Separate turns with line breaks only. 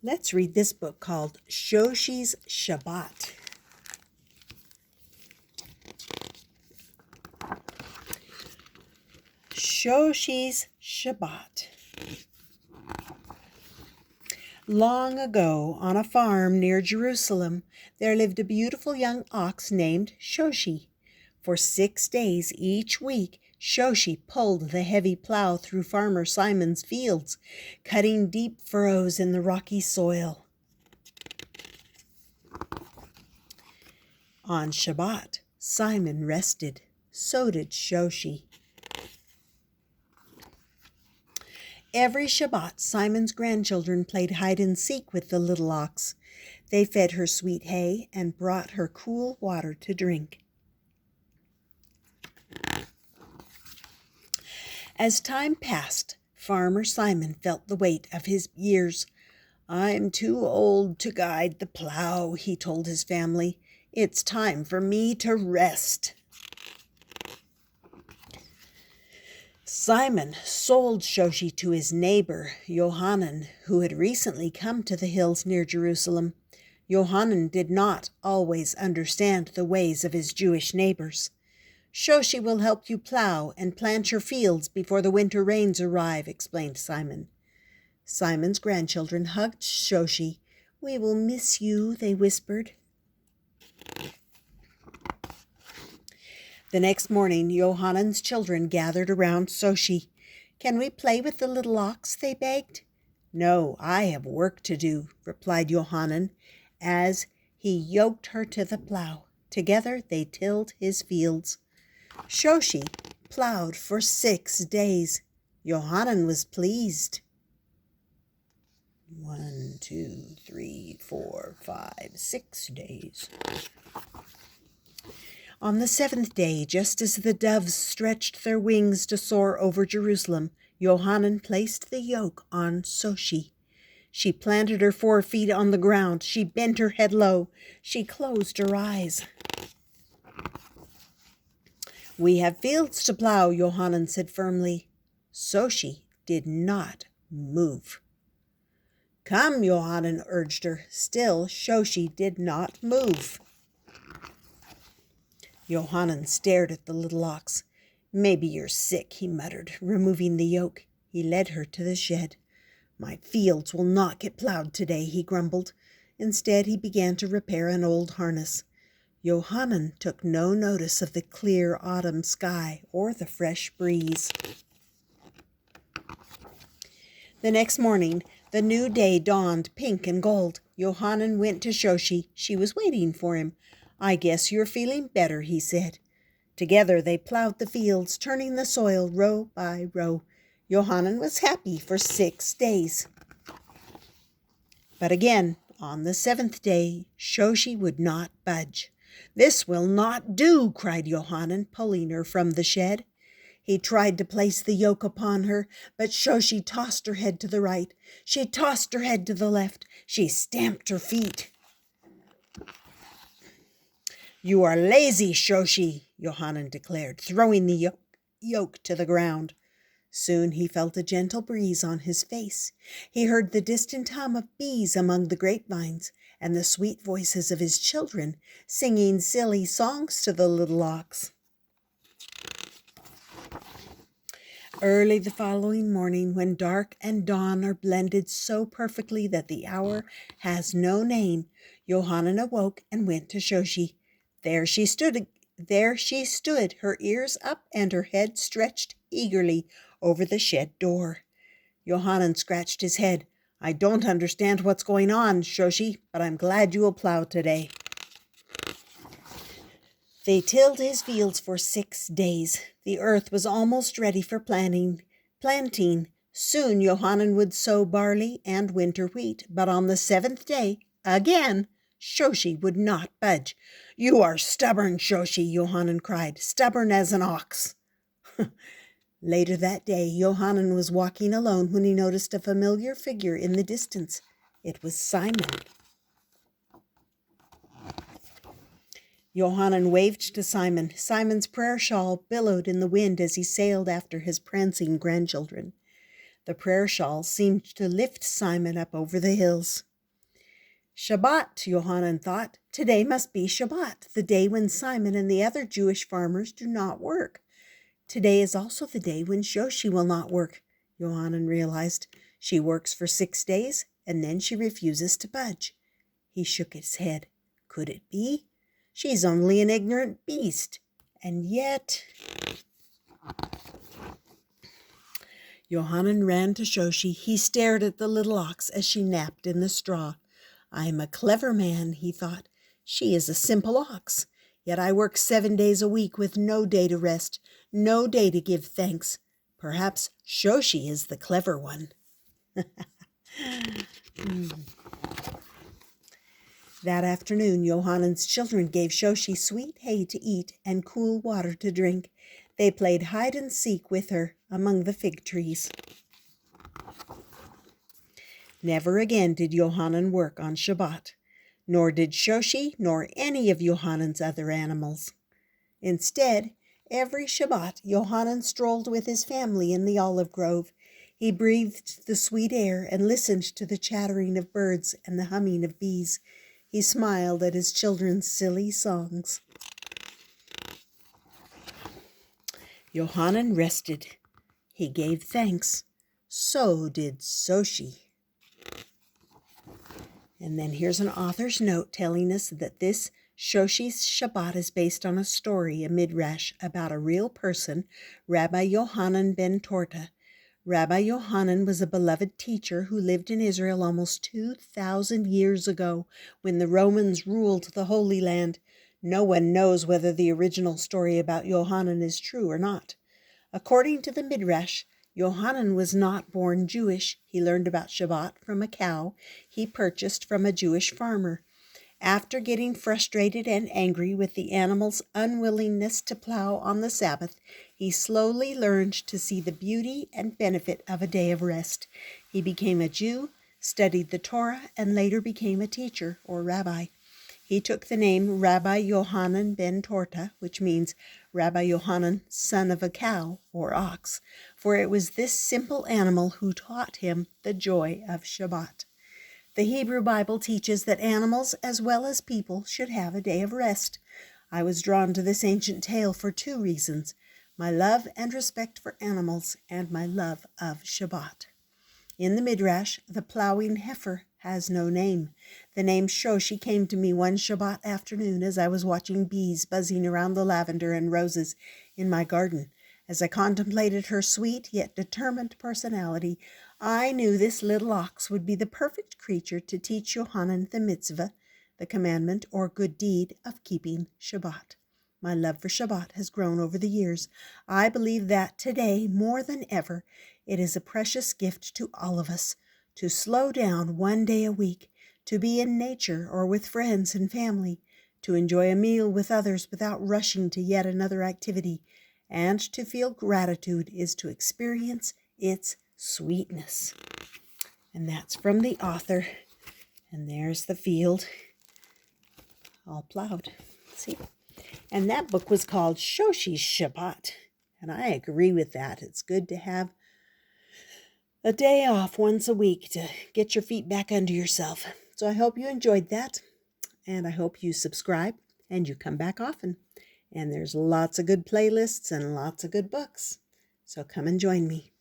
Let's read this book called Shoshi's Shabbat. Shoshi's Shabbat. Long ago, on a farm near Jerusalem, there lived a beautiful young ox named Shoshi. For 6 days each week, Shoshi pulled the heavy plow through Farmer Simon's fields, cutting deep furrows in the rocky soil. On Shabbat, Simon rested. So did Shoshi. Every Shabbat, Simon's grandchildren played hide-and-seek with the little ox. They fed her sweet hay and brought her cool water to drink. As time passed, Farmer Simon felt the weight of his years. "I'm too old to guide the plow," he told his family. "It's time for me to rest." Simon sold Shoshi to his neighbor, Yohanan, who had recently come to the hills near Jerusalem. Yohanan did not always understand the ways of his Jewish neighbors. "Shoshi will help you plow and plant your fields before the winter rains arrive," explained Simon. Simon's grandchildren hugged Shoshi. "We will miss you," they whispered. The next morning, Yohanan's children gathered around Shoshi. "Can we play with the little ox?" they begged. "No, I have work to do," replied Yohanan, as he yoked her to the plow. Together they tilled his fields. Shoshi plowed for 6 days. Yohanan was pleased. 1, 2, 3, 4, 5, 6 days. On the 7th day, just as the doves stretched their wings to soar over Jerusalem, Yohanan placed the yoke on Shoshi. She planted her 4 feet on the ground. She bent her head low. She closed her eyes. "We have fields to plow," Yohanan said firmly. Shoshi did not move. "Come," Yohanan urged her. Still, Shoshi did not move. Yohanan stared at the little ox. "Maybe you're sick," he muttered, removing the yoke. He led her to the shed. "My fields will not get plowed today," he grumbled. Instead, he began to repair an old harness. Yohanan took no notice of the clear autumn sky or the fresh breeze. The next morning, the new day dawned pink and gold. Yohanan went to Shoshi. She was waiting for him. "I guess you're feeling better," he said. Together they plowed the fields, turning the soil row by row. Yohanan was happy for 6 days. But again, on the 7th day, Shoshi would not budge. "This will not do," cried Yohanan, pulling her from the shed. He tried to place the yoke upon her, but Shoshi tossed her head to the right. She tossed her head to the left. She stamped her feet. "You are lazy, Shoshi," Yohanan declared, throwing the yoke to the ground. Soon he felt a gentle breeze on his face. He heard the distant hum of bees among the grapevines and the sweet voices of his children singing silly songs to the little ox. Early the following morning, when dark and dawn are blended so perfectly that the hour has no name, Yohanan awoke and went to Shoshi. There she stood, her ears up and her head stretched eagerly over the shed door. Yohanan scratched his head. "I don't understand what's going on, Shoshi, but I'm glad you will plow today." They tilled his fields for 6 days. The earth was almost ready for planting. Soon Yohanan would sow barley and winter wheat, but on the 7th day, again, Shoshi would not budge. "You are stubborn, Shoshi," Yohanan cried, "stubborn as an ox." Later that day, Yohanan was walking alone when he noticed a familiar figure in the distance. It was Simon. Yohanan waved to Simon. Simon's prayer shawl billowed in the wind as he sailed after his prancing grandchildren. The prayer shawl seemed to lift Simon up over the hills. Shabbat, Yohanan thought. Today must be Shabbat, the day when Simon and the other Jewish farmers do not work. Today is also the day when Shoshi will not work, Yohanan realized. She works for 6 days, and then she refuses to budge. He shook his head. Could it be? She's only an ignorant beast. And yet... Yohanan ran to Shoshi. He stared at the little ox as she napped in the straw. I am a clever man, he thought. She is a simple ox. Yet I work 7 days a week with no day to rest, no day to give thanks. Perhaps Shoshi is the clever one. That afternoon, Yohanan's children gave Shoshi sweet hay to eat and cool water to drink. They played hide and seek with her among the fig trees. Never again did Yohanan work on Shabbat, nor did Shoshi nor any of Yohanan's other animals. Instead, every Shabbat, Yohanan strolled with his family in the olive grove. He breathed the sweet air and listened to the chattering of birds and the humming of bees. He smiled at his children's silly songs. Yohanan rested. He gave thanks. So did Shoshi. And then here's an author's note telling us that this Shoshi's Shabbat is based on a story, a midrash, about a real person, Rabbi Yohanan ben Torta. Rabbi Yohanan was a beloved teacher who lived in Israel almost 2,000 years ago when the Romans ruled the Holy Land. No one knows whether the original story about Yohanan is true or not. According to the midrash, Yohanan was not born Jewish. He learned about Shabbat from a cow he purchased from a Jewish farmer. After getting frustrated and angry with the animal's unwillingness to plow on the Sabbath, he slowly learned to see the beauty and benefit of a day of rest. He became a Jew, studied the Torah, and later became a teacher or rabbi. He took the name Rabbi Yohanan ben Torta, which means Rabbi Yohanan, son of a cow or ox, for it was this simple animal who taught him the joy of Shabbat. The Hebrew Bible teaches that animals as well as people should have a day of rest. I was drawn to this ancient tale for 2 reasons: my love and respect for animals and my love of Shabbat. In the midrash, the plowing heifer has no name. The name Shoshi came to me one Shabbat afternoon as I was watching bees buzzing around the lavender and roses in my garden. As I contemplated her sweet yet determined personality, I knew this little ox would be the perfect creature to teach Yohanan the mitzvah, the commandment or good deed of keeping Shabbat. My love for Shabbat has grown over the years. I believe that today, more than ever, it is a precious gift to all of us to slow down 1 day a week, to be in nature or with friends and family, to enjoy a meal with others without rushing to yet another activity, and to feel gratitude is to experience its sweetness. And that's from the author. And there's the field all plowed. See? And that book was called Shoshi's Shabbat. And I agree with that. It's good to have a day off once a week to get your feet back under yourself. So I hope you enjoyed that. And I hope you subscribe and you come back often. And there's lots of good playlists and lots of good books. So come and join me.